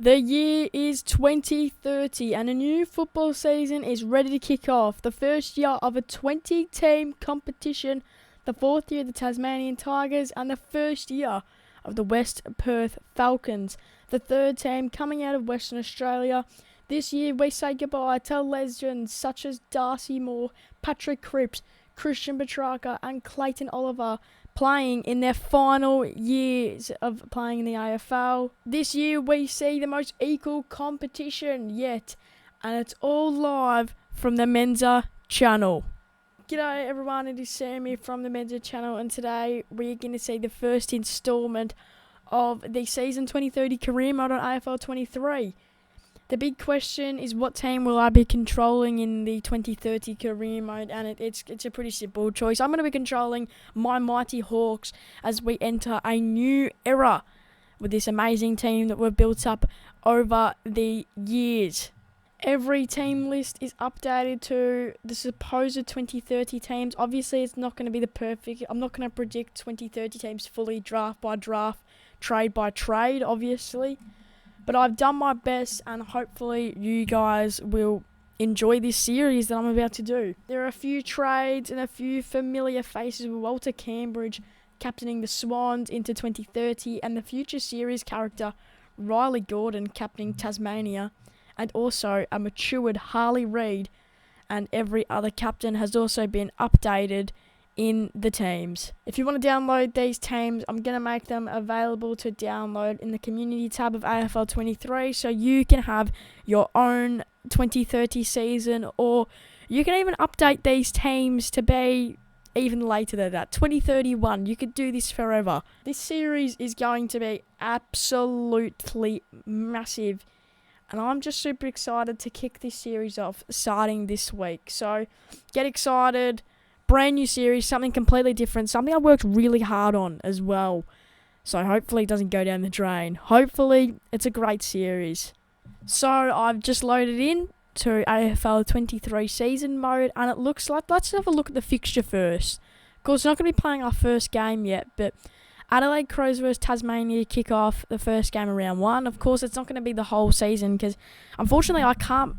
The year is 2030 and a new football season is ready to kick off. The first year of a 20-team competition, the fourth year of the Tasmanian Tigers, and the first year of the West Perth Falcons, the third team coming out of Western Australia. This year we say goodbye to legends such as Darcy Moore, Patrick Cripps, Christian Petrarca and Clayton Oliver, playing in their final years of playing in the AFL. This year we see the most equal competition yet, and it's all live from the Menza channel. G'day everyone, it is Sammy from the Menza channel, and today we're going to see the first instalment of the season 2030 career mode on AFL 23. The big question is, what team will I be controlling in the 2030 career mode? And it's a pretty simple choice. I'm going to be controlling my Mighty Hawks as we enter a new era with this amazing team that we've built up over the years. Every team list is updated to the supposed 2030 teams. Obviously, it's not going to be the perfect. I'm not going to predict 2030 teams fully draft by draft, trade by trade, obviously. But I've done my best, and hopefully you guys will enjoy this series that I'm about to do. There are a few trades and a few familiar faces, with Walter Cambridge captaining the Swans into 2030, and the future series character Riley Gordon captaining Tasmania, and also a matured Harley Reid, and every other captain has also been updated in the teams. If you want to download these teams, I'm going to make them available to download in the community tab of AFL 23, so you can have your own 2030 season, or you can even update these teams to be even later than that, 2031. You could do this forever. This series is going to be absolutely massive, and I'm just super excited to kick this series off starting this week. So get excited. Brand new series, something completely different, something I worked really hard on as well. So hopefully it doesn't go down the drain. Hopefully it's a great series. So I've just loaded in to AFL 23 season mode, and it looks like, let's have a look at the fixture first. Of course, we're not going to be playing our first game yet, but Adelaide Crows vs Tasmania kick off the first game of round one. Of course, it's not going to be the whole season because unfortunately I can't,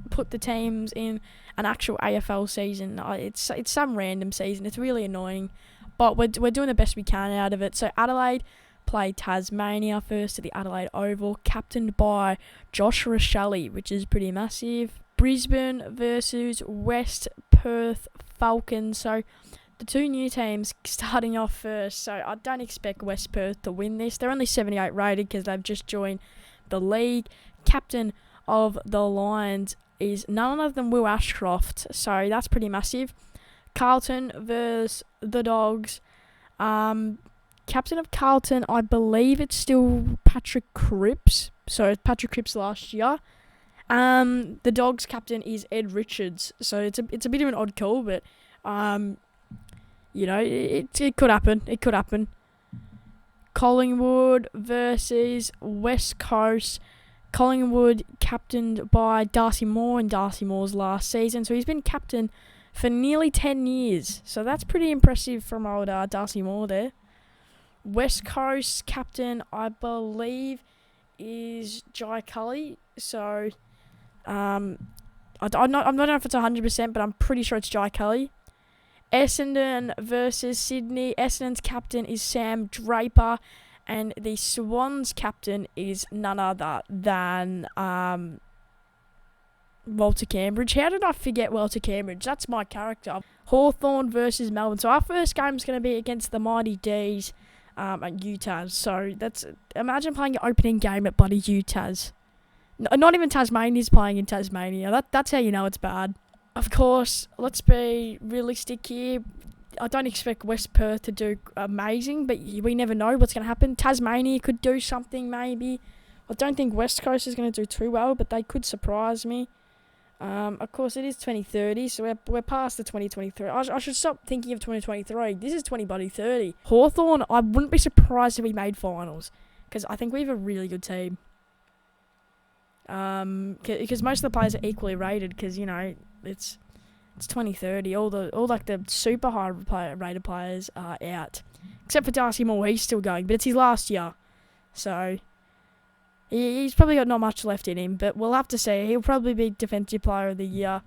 put the teams in an actual AFL season. It's some random season. It's really annoying, but we're doing the best we can out of it. So Adelaide play Tasmania first at the Adelaide Oval, captained by Joshua Shelley, which is pretty massive. Brisbane versus West Perth Falcons. So the two new teams starting off first. So I don't expect West Perth to win this. They're only 78 rated because they've just joined the league. Captain of the Lions is none other than Will Ashcroft, so that's pretty massive. Carlton versus the Dogs. Captain of Carlton, I believe it's still Patrick Cripps. So Patrick Cripps last year. The Dogs captain is Ed Richards. So it's a bit of an odd call, but it could happen. It could happen. Collingwood versus West Coast. Collingwood captained by Darcy Moore in Darcy Moore's last season. So he's been captain for nearly 10 years. So that's pretty impressive from old Darcy Moore there. West Coast captain, I believe, is Jai Cully. So I'm not sure if it's 100%, but I'm pretty sure it's Jai Cully. Essendon versus Sydney. Essendon's captain is Sam Draper. And the Swans captain is none other than Walter Cambridge. How did I forget Walter Cambridge? That's my character. Hawthorn versus Melbourne. So our first game is going to be against the Mighty D's at UTAS. So imagine playing your opening game at bloody UTAS. Not even Tasmania's playing in Tasmania. That's how you know it's bad. Of course, let's be realistic here. I don't expect West Perth to do amazing, but we never know what's going to happen. Tasmania could do something maybe. I don't think West Coast is going to do too well, but they could surprise me. Of course, it is 2030, so we're past the 2023. I should stop thinking of 2023. This is 2030. Hawthorn, I wouldn't be surprised if we made finals, because I think we have a really good team. Because most of the players are equally rated, because, it's 2030. All the super high rated players are out, except for Darcy Moore. He's still going, but it's his last year. So He's probably got not much left in him, but we'll have to see. He'll probably be Defensive Player of the Year.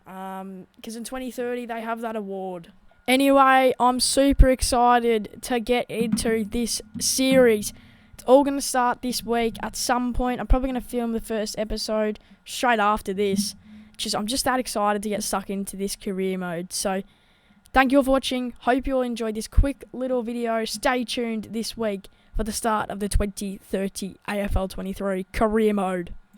Because in 2030, they have that award. Anyway, I'm super excited to get into this series. It's all going to start this week at some point. I'm probably going to film the first episode straight after this. I'm just that excited to get stuck into this career mode. So, thank you all for watching. Hope you all enjoyed this quick little video. Stay tuned this week for the start of the 2030 AFL 23 career mode.